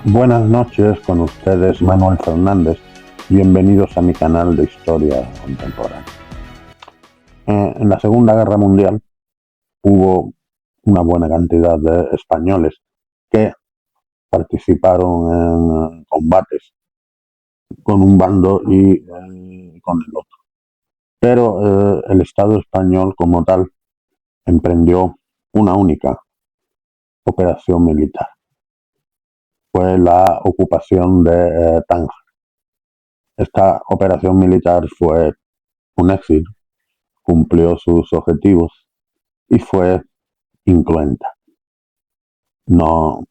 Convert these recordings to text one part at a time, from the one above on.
Buenas noches, con ustedes Manuel Fernández. Bienvenidos a mi canal de historia contemporánea. En la Segunda Guerra Mundial hubo una buena cantidad de españoles que participaron en combates con un bando y con el otro. Pero el Estado español como tal emprendió una única operación militar. Fue la ocupación de Tánger. Esta operación militar fue un éxito, cumplió sus objetivos y fue incruenta. No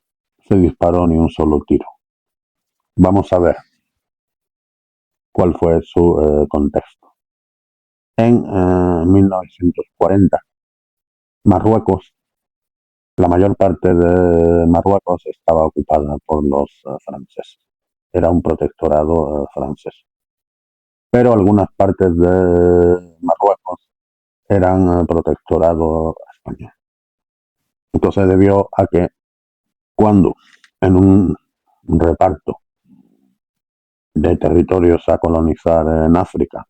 se disparó ni un solo tiro. Vamos a ver cuál fue su contexto. En 1940, Marruecos, la mayor parte de Marruecos estaba ocupada por los franceses. Era un protectorado francés. Pero algunas partes de Marruecos eran protectorado español. Entonces debió a que cuando en un reparto de territorios a colonizar en África,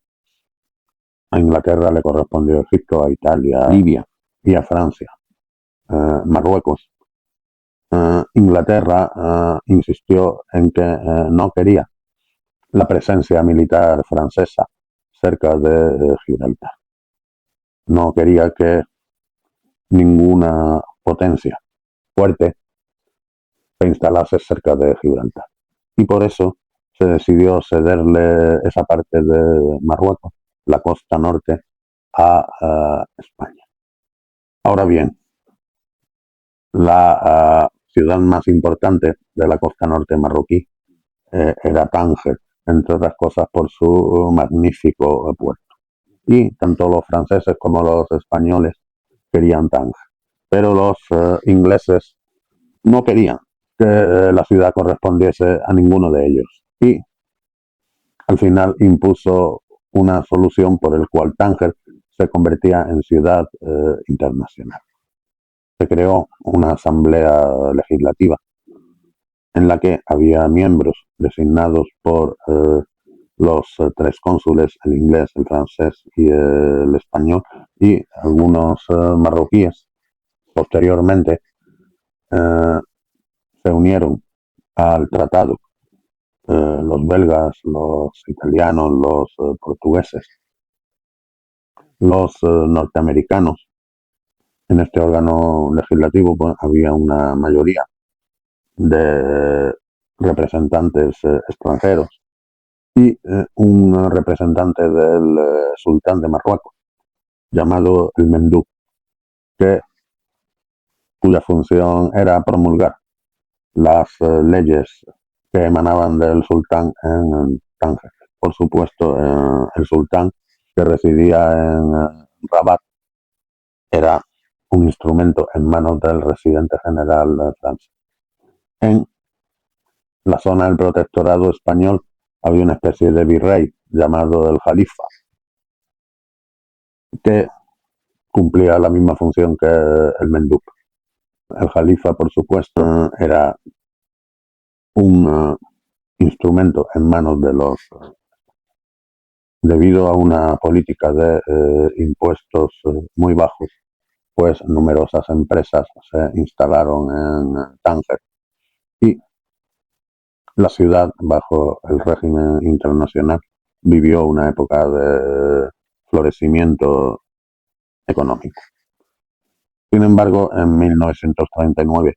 a Inglaterra le correspondió Egipto, a Italia, Libia y a Francia, Marruecos. Inglaterra insistió en que no quería la presencia militar francesa cerca de Gibraltar. No quería que ninguna potencia fuerte se instalase cerca de Gibraltar. Y por eso se decidió cederle esa parte de Marruecos, la costa norte, a España. Ahora bien, la ciudad más importante de la costa norte marroquí era Tánger, entre otras cosas por su magnífico puerto. Y tanto los franceses como los españoles querían Tánger, pero los ingleses no querían que la ciudad correspondiese a ninguno de ellos. Y al final impuso una solución por el cual Tánger se convertía en ciudad internacional. Se creó una asamblea legislativa en la que había miembros designados por los tres cónsules, el inglés, el francés y el español, y algunos marroquíes. Posteriormente se unieron al tratado los belgas, los italianos, los portugueses, los norteamericanos. En este órgano legislativo pues, había una mayoría de representantes extranjeros y un representante del sultán de Marruecos, llamado el Mendú, cuya función era promulgar las leyes que emanaban del sultán en Tánger. Por supuesto, el sultán, que residía en Rabat, era un instrumento en manos del residente general francés. En la zona del protectorado español había una especie de virrey llamado el Jalifa, que cumplía la misma función que el Mendú. El Jalifa, por supuesto, era un instrumento en manos de los debido a una política de impuestos muy bajos, pues numerosas empresas se instalaron en Tánger y la ciudad, bajo el régimen internacional, vivió una época de florecimiento económico. Sin embargo, en 1939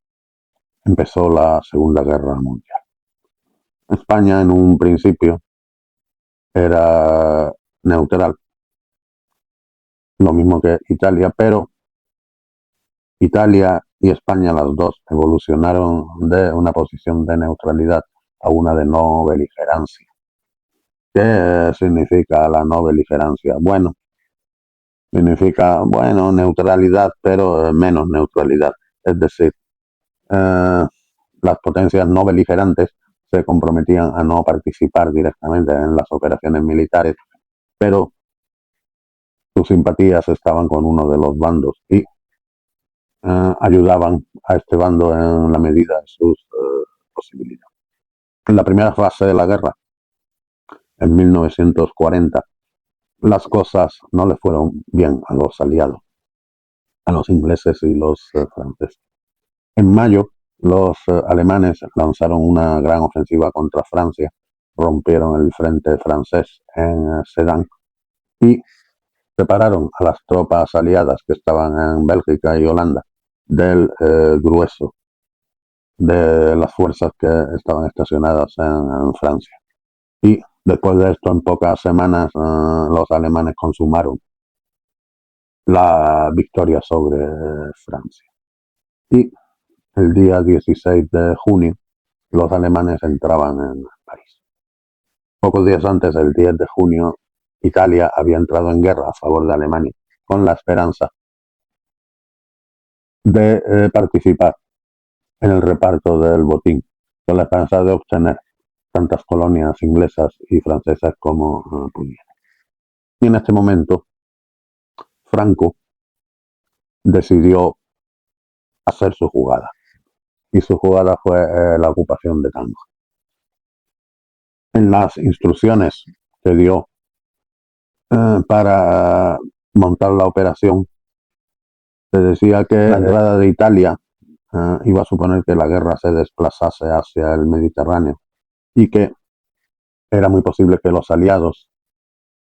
empezó la Segunda Guerra Mundial. España, en un principio, era neutral, lo mismo que Italia, pero Italia y España, las dos, evolucionaron de una posición de neutralidad a una de no beligerancia. ¿Qué significa la no beligerancia? Bueno, significa, bueno, neutralidad, pero menos neutralidad. Es decir, las potencias no beligerantes se comprometían a no participar directamente en las operaciones militares, pero sus simpatías estaban con uno de los bandos y ayudaban a este bando en la medida de sus posibilidades. En la primera fase de la guerra, en 1940, las cosas no le fueron bien a los aliados, a los ingleses y los franceses. En mayo, los alemanes lanzaron una gran ofensiva contra Francia, rompieron el frente francés en Sedan y separaron a las tropas aliadas que estaban en Bélgica y Holanda del grueso de las fuerzas que estaban estacionadas en Francia. Y después de esto, en pocas semanas, los alemanes consumaron la victoria sobre Francia. Y el día 16 de junio, los alemanes entraban en París. Pocos días antes, el 10 de junio, Italia había entrado en guerra a favor de Alemania, con la esperanza de participar en el reparto del botín, con la esperanza de obtener tantas colonias inglesas y francesas como pudiera. Y en este momento, Franco decidió hacer su jugada. Y su jugada fue la ocupación de Tánger. En las instrucciones que dio para montar la operación, se decía que la entrada de Italia iba a suponer que la guerra se desplazase hacia el Mediterráneo y que era muy posible que los aliados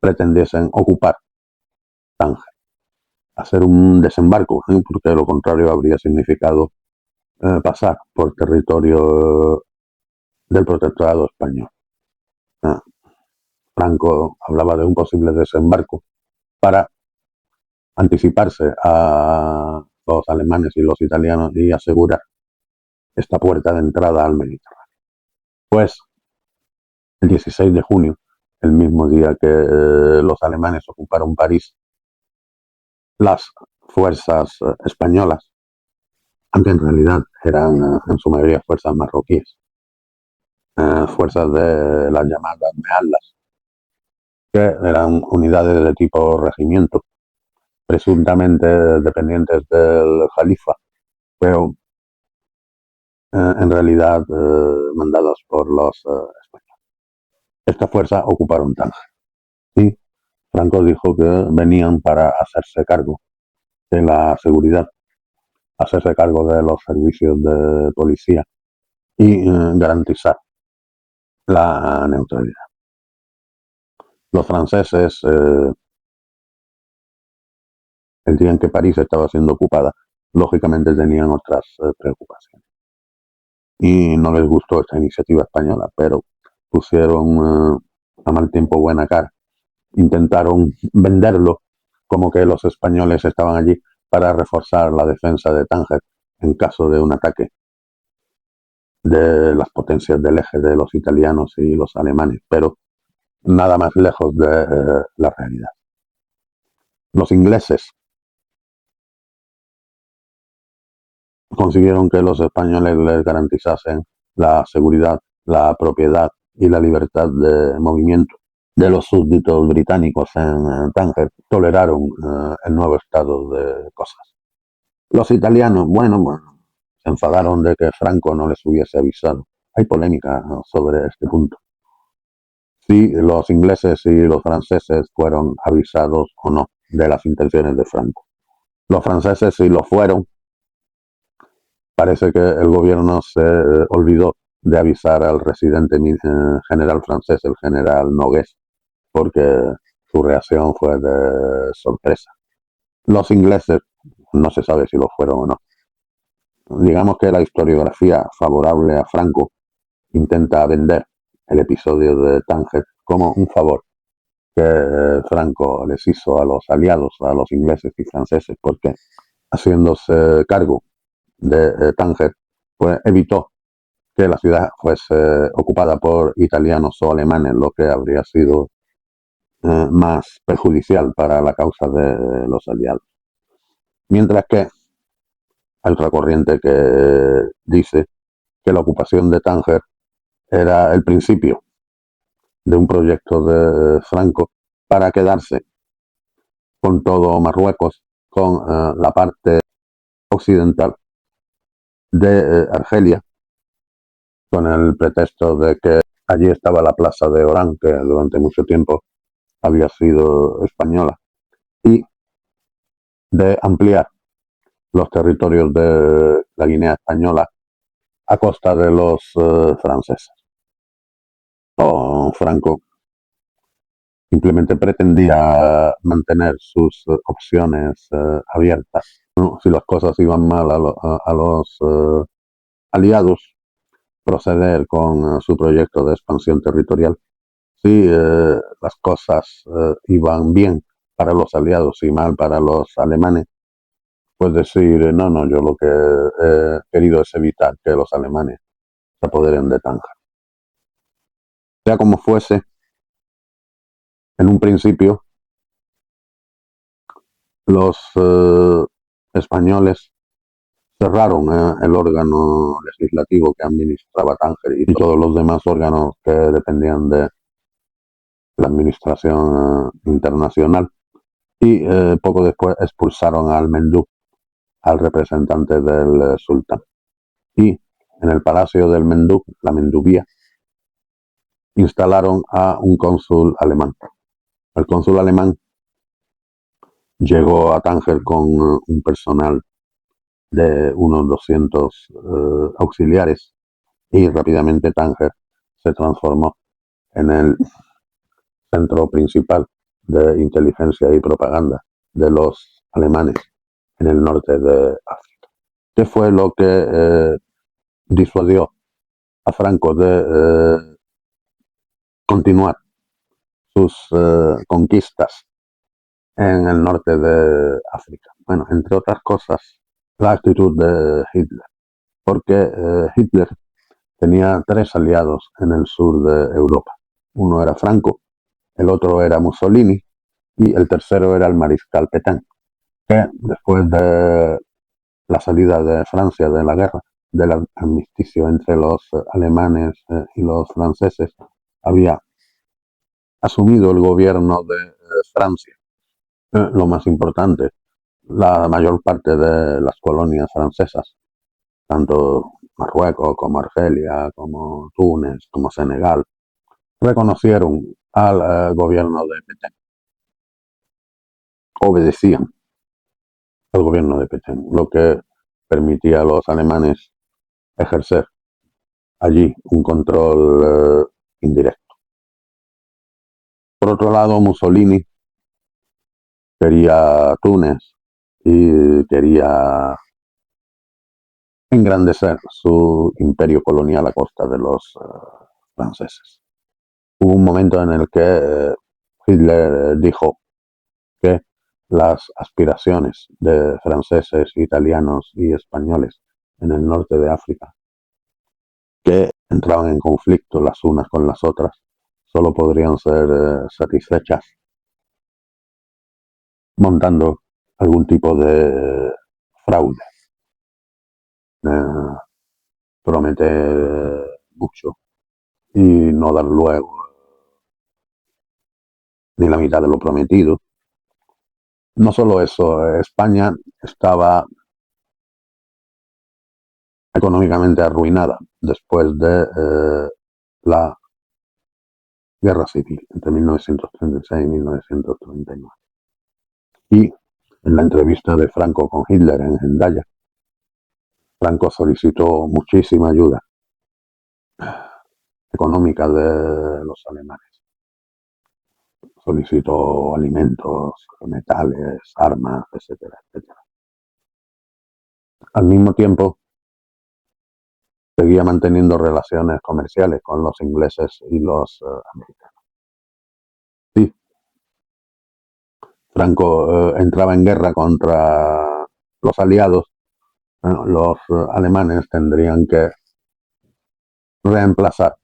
pretendiesen ocupar Tánger, hacer un desembarco, porque de lo contrario habría significado pasar por territorio del protectorado español. Franco hablaba de un posible desembarco para anticiparse a los alemanes y los italianos y asegurar esta puerta de entrada al Mediterráneo. Pues el 16 de junio, el mismo día que los alemanes ocuparon París, las fuerzas españolas, aunque en realidad eran en su mayoría fuerzas marroquíes, fuerzas de las llamadas meallas, que eran unidades de tipo regimiento, presuntamente dependientes del Jalifa, pero en realidad mandados por los españoles. Esta fuerza ocuparon Tánger y Franco dijo que venían para hacerse cargo de la seguridad, hacerse cargo de los servicios de policía y garantizar la neutralidad. Los franceses, el día en que París estaba siendo ocupada, lógicamente tenían otras preocupaciones. Y no les gustó esta iniciativa española, pero pusieron a mal tiempo buena cara. Intentaron venderlo como que los españoles estaban allí para reforzar la defensa de Tánger en caso de un ataque de las potencias del eje de los italianos y los alemanes, pero nada más lejos de la realidad. Los ingleses consiguieron que los españoles les garantizasen la seguridad, la propiedad y la libertad de movimiento de los súbditos británicos en Tánger. Toleraron el nuevo estado de cosas. Los italianos, bueno, se enfadaron de que Franco no les hubiese avisado. Hay polémica sobre este punto. Si los ingleses y los franceses fueron avisados o no de las intenciones de Franco. Los franceses sí lo fueron. Parece que el gobierno se olvidó de avisar al residente general francés, el general Nogués, porque su reacción fue de sorpresa. Los ingleses no se sabe si lo fueron o no. Digamos que la historiografía favorable a Franco intenta vender el episodio de Tánger como un favor que Franco les hizo a los aliados, a los ingleses y franceses, porque haciéndose cargo de Tánger, pues evitó que la ciudad fuese ocupada por italianos o alemanes, lo que habría sido más perjudicial para la causa de los aliados. Mientras que hay otra corriente que dice que la ocupación de Tánger era el principio de un proyecto de Franco para quedarse con todo Marruecos, con la parte occidental de Argelia con el pretexto de que allí estaba la plaza de Orán, que durante mucho tiempo había sido española, y de ampliar los territorios de la Guinea española a costa de los franceses. Franco simplemente pretendía mantener sus opciones abiertas. ¿No? Si las cosas iban mal a los aliados, proceder con su proyecto de expansión territorial. Si las cosas iban bien para los aliados y mal para los alemanes, pues decir, no, yo lo que he querido es evitar que los alemanes se apoderen de Tánger. Sea como fuese, en un principio, los españoles cerraron el órgano legislativo que administraba Tánger y todos los demás órganos que dependían de la administración internacional, y poco después expulsaron al Mendú, al representante del sultán. Y en el palacio del Mendú, la Mendubía, instalaron a un cónsul alemán. El cónsul alemán llegó a Tánger con un personal de unos 200 auxiliares, y rápidamente Tánger se transformó en el centro principal de inteligencia y propaganda de los alemanes en el norte de África. ¿Qué fue lo que disuadió a Franco de continuar sus conquistas en el norte de África? Bueno, entre otras cosas, la actitud de Hitler, porque Hitler tenía 3 aliados en el sur de Europa. Uno era Franco, el otro era Mussolini y el tercero era el mariscal Pétain, que después de la salida de Francia de la guerra, del armisticio entre los alemanes y los franceses, había asumido el gobierno de Francia. Lo más importante, la mayor parte de las colonias francesas, tanto Marruecos como Argelia, como Túnez, como Senegal, reconocieron al gobierno de Pétain, obedecían al gobierno de Pétain, lo que permitía a los alemanes ejercer allí un control indirecto. Por otro lado, Mussolini quería Túnez y quería engrandecer su imperio colonial a costa de los franceses. Hubo un momento en el que Hitler dijo que las aspiraciones de franceses, italianos y españoles en el norte de África, que entraban en conflicto las unas con las otras, solo podrían ser satisfechas montando algún tipo de fraude. Prometer mucho y no dar luego ni la mitad de lo prometido. No solo eso, España estaba económicamente arruinada después de la guerra civil entre 1936 y 1939. Y en la entrevista de Franco con Hitler en Hendaya, Franco solicitó muchísima ayuda económica de los alemanes. Solicitó alimentos, metales, armas, etcétera, etcétera. Al mismo tiempo, seguía manteniendo relaciones comerciales con los ingleses y los americanos. Sí, Franco entraba en guerra contra los aliados. Bueno, los alemanes tendrían que reemplazar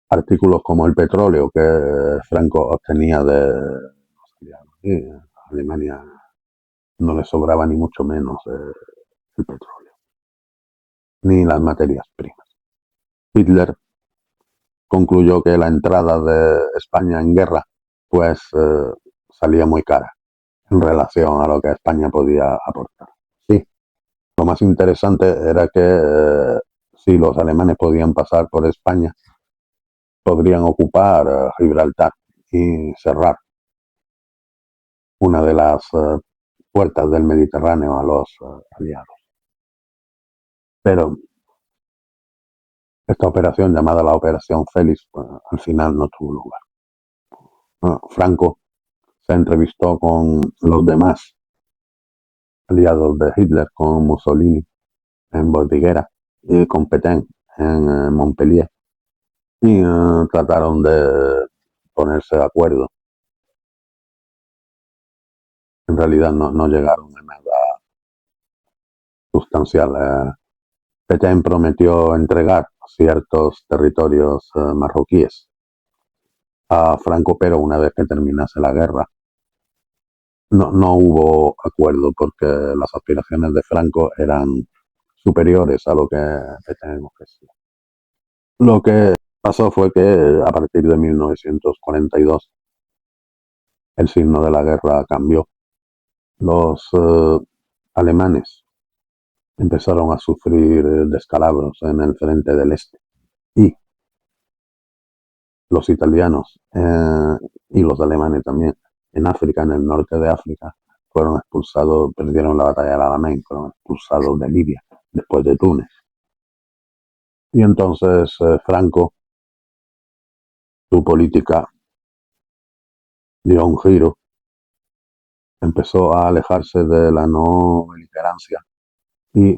artículos como el petróleo que Franco obtenía de los aliados. Y a Alemania no le sobraba ni mucho menos el petróleo, ni las materias primas. Hitler concluyó que la entrada de España en guerra pues salía muy cara en relación a lo que España podía aportar. Sí, lo más interesante era que si los alemanes podían pasar por España, podrían ocupar Gibraltar y cerrar una de las puertas del Mediterráneo a los aliados. Pero esta operación, llamada la Operación Félix, al final no tuvo lugar. Franco se entrevistó con los demás aliados de Hitler, con Mussolini en Bordighera y con Pétain en Montpellier, y trataron de ponerse de acuerdo. En realidad no llegaron a nada sustancial. Pétain prometió entregar ciertos territorios marroquíes a Franco, pero una vez que terminase la guerra no hubo acuerdo, porque las aspiraciones de Franco eran superiores a lo que Pétain ofrecía. Lo que pasó fue que a partir de 1942 el signo de la guerra cambió. Los alemanes empezaron a sufrir descalabros en el frente del este, y los italianos y los alemanes también en África, en el norte de África, fueron expulsados, perdieron la batalla del Alamein, fueron expulsados de Libia, después de Túnez. Y entonces Franco, su política dio un giro, empezó a alejarse de la no beligerancia y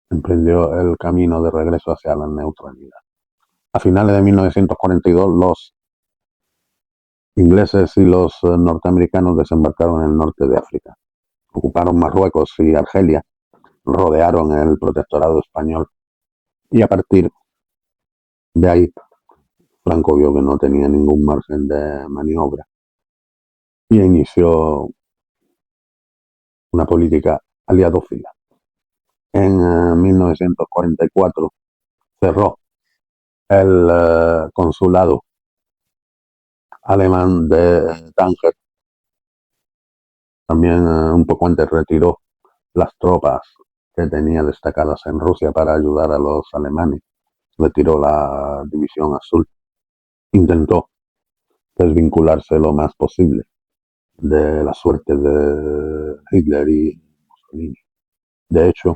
emprendió el camino de regreso hacia la neutralidad. A finales de 1942 los ingleses y los norteamericanos desembarcaron en el norte de África, ocuparon Marruecos y Argelia, rodearon el protectorado español, y a partir de ahí Franco vio que no tenía ningún margen de maniobra y inició una política aliadófila. En 1944 cerró el consulado alemán de Tánger. También un poco antes retiró las tropas que tenía destacadas en Rusia para ayudar a los alemanes. Retiró la División Azul. Intentó desvincularse lo más posible de la suerte de Hitler y Mussolini. De hecho,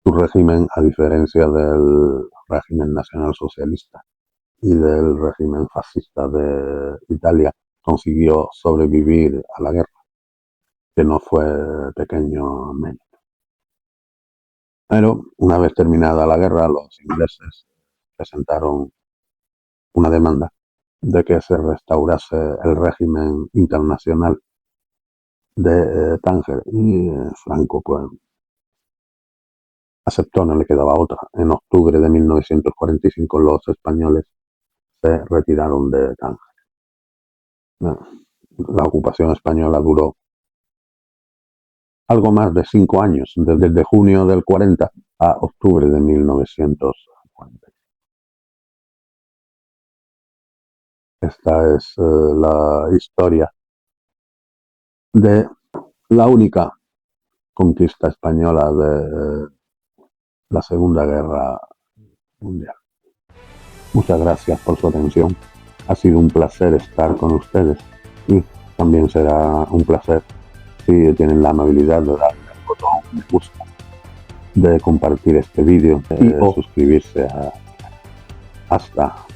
su régimen, a diferencia del régimen nacionalsocialista y del régimen fascista de Italia, consiguió sobrevivir a la guerra, que no fue pequeño mérito. Pero una vez terminada la guerra, los ingleses presentaron una demanda de que se restaurase el régimen internacional de Tánger, y Franco pues aceptó, no le quedaba otra. En octubre de 1945 los españoles se retiraron de Tánger. La ocupación española duró algo más de 5 años, desde junio del 40 a octubre de 1940. Esta es la historia de la única conquista española de la Segunda Guerra Mundial. Muchas gracias por su atención. Ha sido un placer estar con ustedes, y también será un placer si tienen la amabilidad de darle al botón me gusta, de compartir este vídeo y o suscribirse hasta